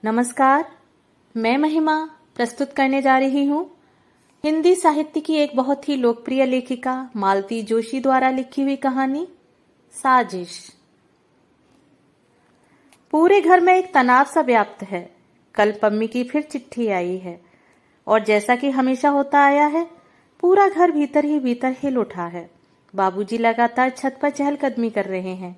नमस्कार, मैं महिमा प्रस्तुत करने जा रही हूँ हिंदी साहित्य की एक बहुत ही लोकप्रिय लेखिका मालती जोशी द्वारा लिखी हुई कहानी साजिश। पूरे घर में एक तनाव सा व्याप्त है। कल पम्मी की फिर चिट्ठी आई है और जैसा कि हमेशा होता आया है, पूरा घर भीतर ही भीतर हिल उठा है। बाबूजी लगातार छत पर चहलकदमी कर रहे हैं।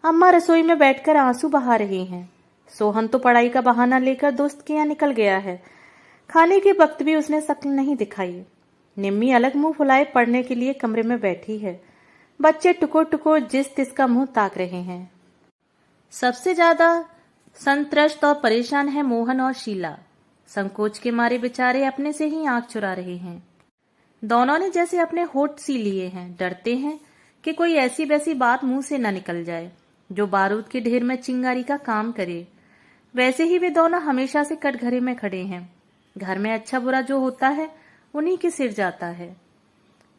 अम्मा रसोई में बैठकर आंसू बहा रही हैं। सोहन तो पढ़ाई का बहाना लेकर दोस्त के यहाँ निकल गया है। खाने के वक्त भी उसने शक्ल नहीं दिखाई। निम्मी अलग मुंह फुलाए पढ़ने के लिए कमरे में बैठी है। बच्चे टुकुर टुकुर जिस तिसका मुंह ताक रहे हैं। सबसे ज्यादा संत्रस्त और परेशान है मोहन और शीला। संकोच के मारे बेचारे अपने से ही आंख चुरा रहे हैं। दोनों ने जैसे अपने होठ सी लिए हैं, डरते हैं कि कोई ऐसी वैसी बात मुंह से न निकल जाए जो बारूद के ढेर में चिंगारी का काम करे। वैसे ही वे दोनों हमेशा से कटघरे में खड़े हैं। घर में अच्छा बुरा जो होता है उन्हीं के सिर जाता है।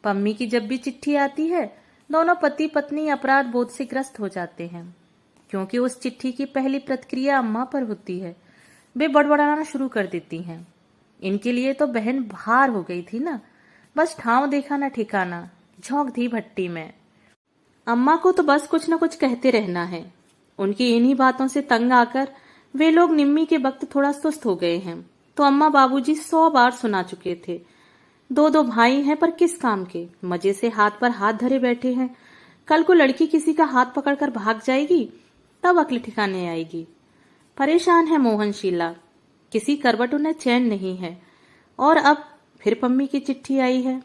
पम्मी की जब भी चिट्ठी आती है, दोनों पति पत्नी अपराध बोध से ग्रस्त हो जाते हैं, क्योंकि उस चिट्ठी की पहली प्रतिक्रिया अम्मा पर होती है। वे बड़बड़ाना शुरू कर देती हैं। इनके लिए तो बहन भार हो गई थी ना, बस ठाव देखा ना ठिकाना, झोंक दी भट्टी में। अम्मा को तो बस कुछ न कुछ कहते रहना है। उनकी इन्हीं बातों से तंग आकर वे लोग निम्मी के वक्त थोड़ा सुस्त हो गए हैं। तो अम्मा बाबूजी 100 बार सुना चुके थे। दो दो भाई हैं पर किस काम के, मजे से हाथ पर हाथ धरे बैठे हैं। कल को लड़की किसी का हाथ पकड़कर भाग जाएगी, तब अक्ल ठिकाने आएगी। परेशान है मोहन शीला, किसी करवट उन्हें चैन नहीं है। और अब फिर पम्मी की चिट्ठी आई है।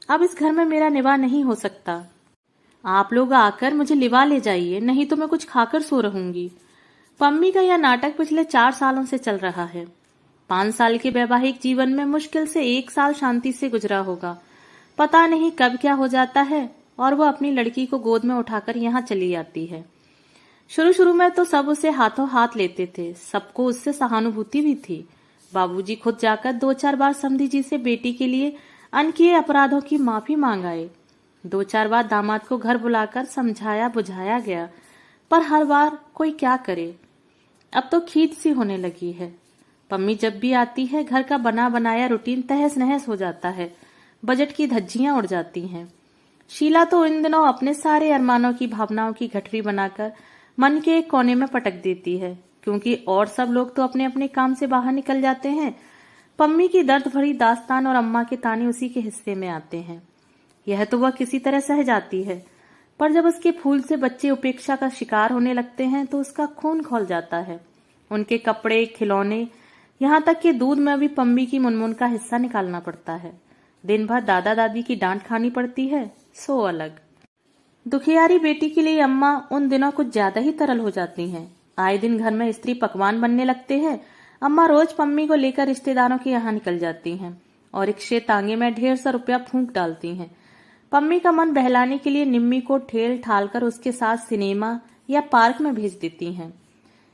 अब इस घर में मेरा निवाह नहीं हो सकता। आप लोग आकर मुझे लिवा ले जाइए, नहीं तो मैं कुछ खाकर सो रहूंगी। पम्मी का यह नाटक पिछले 4 सालों से चल रहा है। 5 साल के वैवाहिक जीवन में मुश्किल से 1 साल शांति से गुजरा होगा। पता नहीं कब क्या हो जाता है और वो अपनी लड़की को गोद में उठाकर यहाँ चली आती है। शुरू शुरू में तो सब उसे हाथों हाथ लेते थे, सबको उससे सहानुभूति भी थी। बाबूजी खुद जाकर 2-4 बार समधी जी से बेटी के लिए अनकिए अपराधों की माफी मांग आए। 2-4 बार दामाद को घर बुलाकर समझाया बुझाया गया, पर हर बार कोई क्या करे। अब तो खींच सी होने लगी है। पम्मी जब भी आती है, घर का बना बनाया रूटीन तहस नहस हो जाता है। बजट की धज्जियां उड़ जाती हैं। शीला तो इन दिनों अपने सारे अरमानों की भावनाओं की गठरी बनाकर मन के एक कोने में पटक देती है, क्योंकि और सब लोग तो अपने अपने काम से बाहर निकल जाते हैं। पम्मी की दर्द भरी दास्तान और अम्मा के ताने उसी के हिस्से में आते हैं। यह तो वह किसी तरह सह जाती है, पर जब उसके फूल से बच्चे उपेक्षा का शिकार होने लगते हैं तो उसका खून खौल जाता है। उनके कपड़े, खिलौने, यहाँ तक कि दूध में भी पम्मी की मुनमुन का हिस्सा निकालना पड़ता है। दिन भर दादा दादी की डांट खानी पड़ती है, सो अलग। दुखियारी बेटी के लिए अम्मा उन दिनों कुछ ज्यादा ही तरल हो जाती हैं। आए दिन घर में स्त्री पकवान बनने लगते हैं। अम्मा रोज पम्मी को लेकर रिश्तेदारों के यहाँ निकल जाती हैं और रिक्शे तांगे में ढेर सा रुपया फूंक डालती हैं। पम्मी का मन बहलाने के लिए निम्मी को ठेल ठाल कर उसके साथ सिनेमा या पार्क में भेज देती हैं।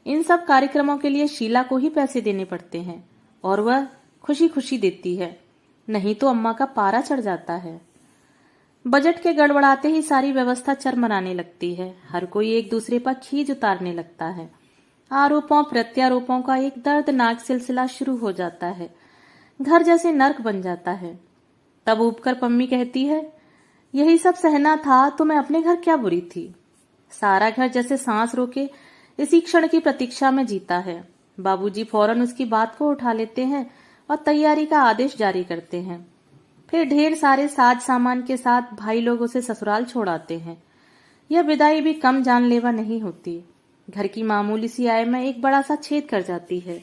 इन सब कार्यक्रमों के लिए शीला को ही पैसे देने पड़ते हैं और वह खुशी खुशी देती है, नहीं तो अम्मा का पारा चढ़ जाता है। बजट के गड़बड़ाते ही सारी व्यवस्था चरमराने लगती है। हर कोई एक दूसरे पर खींच उतारने लगता है। आरोपों प्रत्यारोपों का एक दर्दनाक सिलसिला शुरू हो जाता है। घर जैसे नर्क बन जाता है। तब ऊबकर पम्मी कहती है, यही सब सहना था तो मैं अपने घर क्या बुरी थी। सारा घर जैसे सांस रोके इसी क्षण की प्रतीक्षा में जीता है। बाबूजी फौरन उसकी बात को उठा लेते हैं और तैयारी का आदेश जारी करते हैं। फिर ढेर सारे साज सामान के साथ भाई लोग उसे ससुराल छोड़ आते हैं। यह विदाई भी कम जानलेवा नहीं होती। घर की मामूली सी आय में एक बड़ा सा छेद कर जाती है।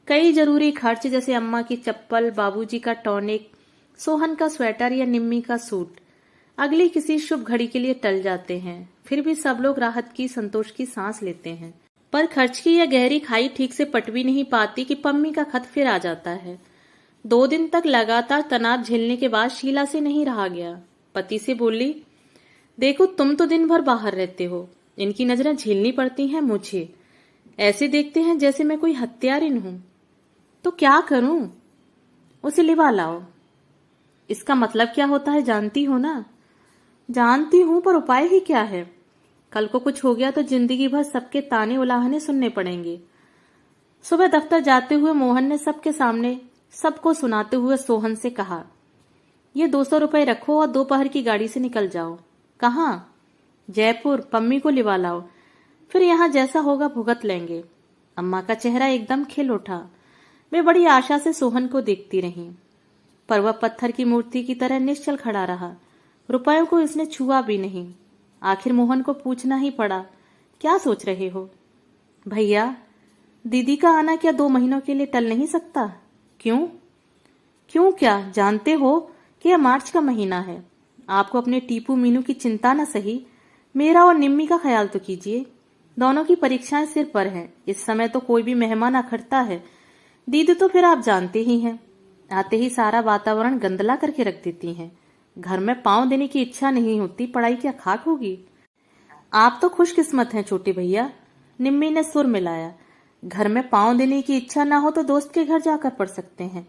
कई जरूरी खर्च जैसे अम्मा की चप्पल, बाबूजी का टॉनिक, सोहन का स्वेटर या निम्मी का सूट अगली किसी शुभ घड़ी के लिए टल जाते हैं। फिर भी सब लोग राहत की, संतोष की सांस लेते हैं। पर खर्च की यह गहरी खाई ठीक से पट भी नहीं पाती कि पम्मी का खत फिर आ जाता है। 2 दिन तक लगातार तनाव झेलने के बाद शीला से नहीं रहा गया। पति से बोली, देखो तुम तो दिन भर बाहर रहते हो, इनकी नजरें झेलनी पड़ती हैं मुझे। ऐसे देखते हैं जैसे मैं कोई हत्यारिन हूं। तो क्या करूं? उसे लिवा लाओ। इसका मतलब क्या होता है जानती हो ना? जानती हूं, पर उपाय ही क्या है? कल को कुछ हो गया तो जिंदगी भर सबके ताने उलाहने सुनने पड़ेंगे। सुबह दफ्तर जाते हुए मोहन ने सबके सामने सबको सुनाते हुए सोहन से कहा, ये 200 रुपए रखो और दोपहर की गाड़ी से निकल जाओ। कहाँ? जयपुर, पम्मी को लिवा लाओ, फिर यहाँ जैसा होगा भुगत लेंगे। अम्मा का चेहरा एकदम खिल उठा। वे बड़ी आशा से सोहन को देखती रहीं, पर वह पत्थर की मूर्ति की तरह निश्चल खड़ा रहा। रुपयों को इसने छुआ भी नहीं। आखिर मोहन को पूछना ही पड़ा, क्या सोच रहे हो? भैया, दीदी का आना क्या 2 महीनों के लिए टल नहीं सकता? क्यों? क्यों क्या? जानते हो कि यह मार्च का महीना है। आपको अपने टीपू मीनू की चिंता न सही, मेरा और निम्मी का ख्याल तो कीजिए। दोनों की परीक्षाएं सिर पर हैं। इस समय तो कोई भी मेहमान अखड़ता है। दीदी तो फिर आप जानते ही हैं, आते ही सारा वातावरण गंदला करके रख देती हैं। घर में पांव देने की इच्छा नहीं होती, पढ़ाई क्या खाक होगी? आप तो खुशकिस्मत हैं छोटे भैया, निम्मी ने सुर मिलाया। घर में पांव देने की इच्छा ना हो तो दोस्त के घर जाकर पढ़ सकते हैं।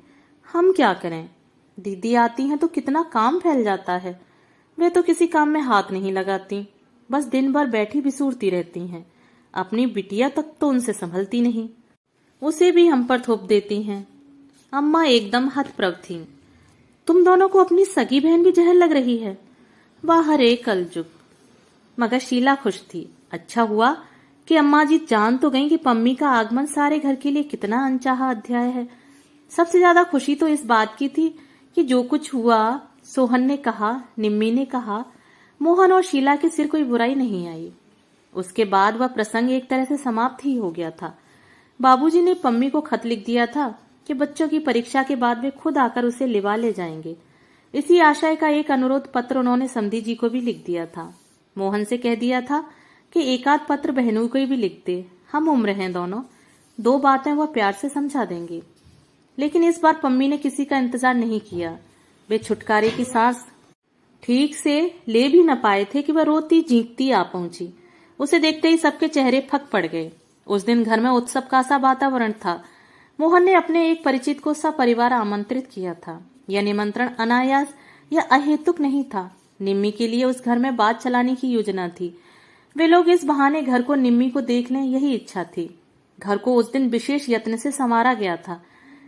हम क्या करें? दीदी आती हैं तो कितना काम फैल जाता है। वे तो किसी काम में हाथ नहीं लगाती, बस दिन भर बैठी बिसूरती रहती हैं। अपनी बिटिया तक तो उनसे संभलती नहीं, उसे भी हम पर थोप देती हैं। अम्मा एकदम हतप्रभ थीं। तुम दोनों को अपनी सगी बहन भी जहर लग रही है। वाह रे कलजुग। मगर शीला खुश थी। अच्छा हुआ कि अम्मा जी जान तो गईं कि पम्मी का आगमन सारे घर के लिए कितना अनचाहा अध्याय है। सबसे ज्यादा खुशी तो इस बात की थी कि जो कुछ हुआ, सोहन ने कहा, निम्मी ने कहा, मोहन और शीला के सिर कोई बुराई नहीं आई। उसके बाद वह प्रसंग एक तरह से समाप्त ही हो गया था। बाबूजी ने पम्मी को खत लिख दिया था कि बच्चों की परीक्षा के बाद वे खुद आकर उसे लिवा ले जाएंगे। इसी आशय का एक अनुरोध पत्र उन्होंने समधी जी को भी लिख दिया था। मोहन से कह दिया था कि एकाध पत्र बहनों को भी लिख दे, हम उम्र हैं दोनों, 2 बातें वह प्यार से समझा देंगे। लेकिन इस बार पम्मी ने किसी का इंतजार नहीं किया। वे छुटकारे की सांस ठीक से ले भी न पाए थे कि वह रोती जीतती आ पहुंची। उसे देखते ही सबके चेहरे फक पड़ गए। उस दिन घर में उत्सव का सा वातावरण था। मोहन ने अपने एक परिचित को सपरिवार आमंत्रित किया था। यह निमंत्रण अनायास या अहेतुक नहीं था। निम्मी के लिए उस घर में बात चलाने की योजना थी। वे लोग इस बहाने घर को निम्मी को देख लें, यही इच्छा थी। घर को उस दिन विशेष यत्न से संवारा गया था।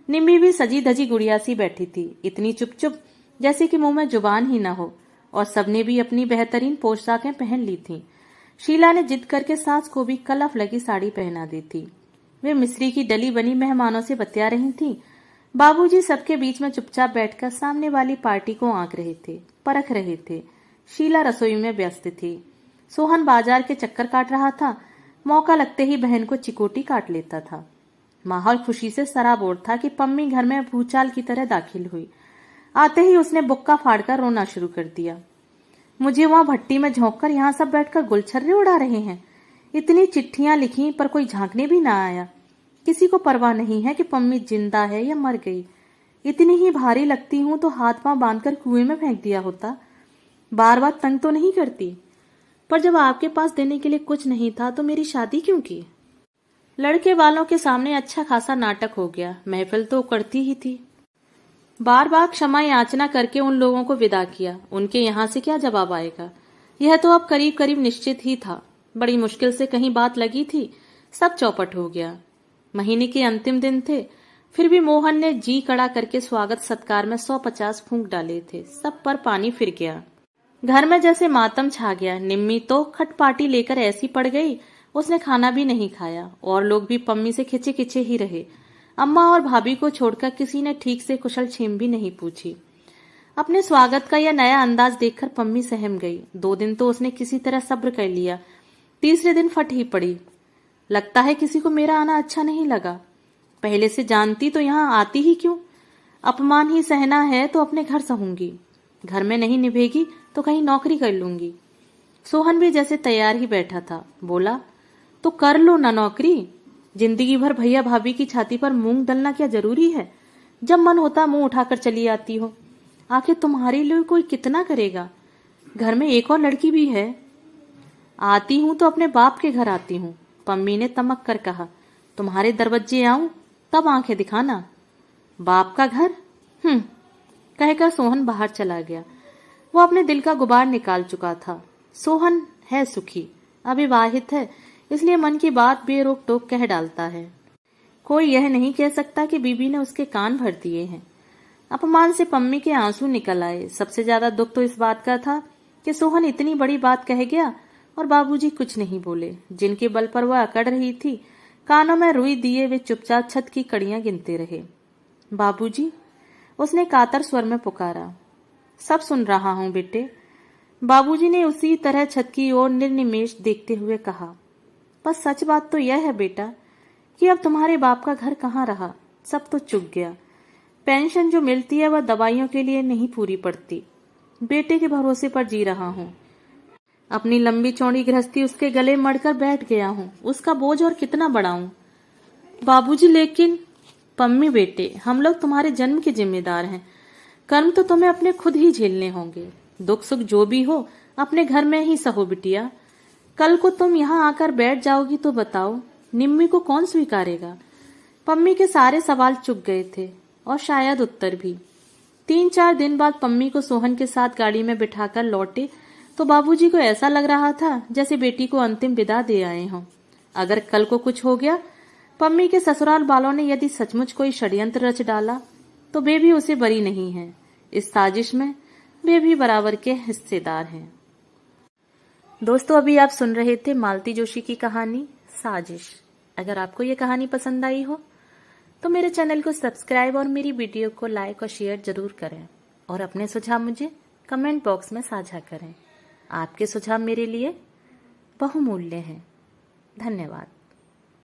निम्मी भी सजी धजी गुड़िया सी बैठी थी, इतनी चुप चुप जैसे कि मुंह में जुबान ही न हो, और सबने भी अपनी बेहतरीन पोशाकें पहन ली थीं। शीला ने जिद करके सास को भी कलफ लगी साड़ी पहना दी थी। वे मिस्री की डली बनी मेहमानों से बतिया रही थीं। बाबूजी सबके बीच में चुपचाप बैठकर सामने वाली पार्टी को आंक रहे थे, परख रहे थे। शीला रसोई में व्यस्त थी। सोहन बाजार के चक्कर काट रहा था। मौका लगते ही बहन को चिकोटी काट लेता था। माहौल खुशी से सराबोर था कि पम्मी घर में भूचाल की तरह दाखिल हुई। आते ही उसने बुक्का फाड़कर रोना शुरू कर दिया। मुझे वहां भट्टी में झोंककर यहाँ सब बैठकर गुलछर्रे उड़ा रहे हैं। इतनी चिट्ठियां लिखी पर कोई झांकने भी ना आया। किसी को परवाह नहीं है कि पम्मी जिंदा है या मर गई। इतनी ही भारी लगती हूं तो हाथ पांव बांधकर कुएं में फेंक दिया होता। बार बार तंग तो नहीं करती, पर जब आपके पास देने के लिए कुछ नहीं था तो मेरी शादी क्यों की? लड़के वालों के सामने अच्छा खासा नाटक हो गया। महफिल तो उकड़ती ही थी। बार बार क्षमा याचना करके उन लोगों को विदा किया। उनके यहाँ से क्या जवाब आएगा? यह तो अब करीब करीब निश्चित ही था। बड़ी मुश्किल से कहीं बात लगी थी, सब चौपट हो गया। महीने के अंतिम दिन थे, फिर भी मोहन ने जी कड़ा करके स्वागत सत्कार में 150 फूंक डाले थे। सब पर पानी फिर गया। घर में जैसे मातम छा गया। निम्मी तो खटपाटी लेकर ऐसी पड़ गई, उसने खाना भी नहीं खाया, और लोग भी पम्मी से खिंचे खिंचे ही रहे। अम्मा और भाभी को छोड़कर किसी ने ठीक से कुशल छेम भी नहीं पूछी। अपने स्वागत का यह नया अंदाज देखकर पम्मी सहम गई। 2 दिन तो उसने किसी तरह सब्र कर लिया, तीसरे दिन फट ही पड़ी। लगता है किसी को मेरा आना अच्छा नहीं लगा। पहले से जानती तो यहाँ आती ही क्यों? अपमान ही सहना है तो अपने घर सहूंगी। घर में नहीं निभेगी तो कहीं नौकरी कर लूंगी। सोहन भी जैसे तैयार ही बैठा था। बोला, तो कर लो ना नौकरी। जिंदगी भर भैया भाभी की छाती पर मूंग दलना क्या जरूरी है? जब मन होता मुंह उठाकर चली आती हो। आखिर तुम्हारे लिए कोई कितना करेगा? घर में एक और लड़की भी है। आती हूं तो अपने बाप के घर आती हूँ, पम्मी ने तमक कर कहा। तुम्हारे दरवाजे आऊं तब आंखें दिखाना। बाप का घर? कहकर सोहन बाहर चला गया। वो अपने दिल का गुबार निकाल चुका था। सोहन है सुखी, अविवाहित है, इसलिए मन की बात बेरोक टोक कह डालता है। कोई यह नहीं कह सकता कि बीबी ने उसके कान भर दिए हैं। अपमान से पम्मी के आंसू निकल आए। सबसे ज्यादा दुख तो इस बात का था कि सोहन इतनी बड़ी बात कह गया और बाबूजी कुछ नहीं बोले। जिनके बल पर वह अकड़ रही थी, कानों में रुई दिए वे चुपचाप छत की कड़ियां गिनते रहे। बाबूजी, उसने कातर स्वर में पुकारा। सब सुन रहा हूं बेटे, बाबूजी ने उसी तरह छत की ओर निर्निमेष देखते हुए कहा। बस सच बात तो यह है बेटा कि अब तुम्हारे बाप का घर कहाँ रहा, सब तो चुक गया। पेंशन जो मिलती है वह दवाइयों के लिए नहीं पूरी पड़ती। बेटे के भरोसे पर जी रहा हूँ। अपनी लंबी चौड़ी गृहस्थी उसके गले मड़कर बैठ गया हूँ। उसका बोझ और कितना बढ़ाऊं? बाबूजी, लेकिन पम्मी बेटे, हम लोग तुम्हारे जन्म के जिम्मेदार हैं। कर्म तो तुम्हें अपने खुद ही झेलने होंगे। दुख सुख जो भी हो अपने घर में ही सहो बिटिया। कल को तुम यहाँ आकर बैठ जाओगी तो बताओ, निम्मी को कौन स्वीकारेगा? पम्मी के सारे सवाल चुक गए थे और शायद उत्तर भी। 3-4 दिन बाद पम्मी को सोहन के साथ गाड़ी में बिठाकर लौटे तो बाबूजी को ऐसा लग रहा था जैसे बेटी को अंतिम विदा दे आए हों। अगर कल को कुछ हो गया, पम्मी के ससुराल वालों ने यदि सचमुच कोई षड्यंत्र रच डाला, तो वे भी उसे बरी नहीं है। इस साजिश में वे भी बराबर के हिस्सेदार हैं। दोस्तों, अभी आप सुन रहे थे मालती जोशी की कहानी साजिश। अगर आपको ये कहानी पसंद आई हो तो मेरे चैनल को सब्सक्राइब और मेरी वीडियो को लाइक और शेयर जरूर करें और अपने सुझाव मुझे कमेंट बॉक्स में साझा करें। आपके सुझाव मेरे लिए बहुमूल्य हैं। धन्यवाद।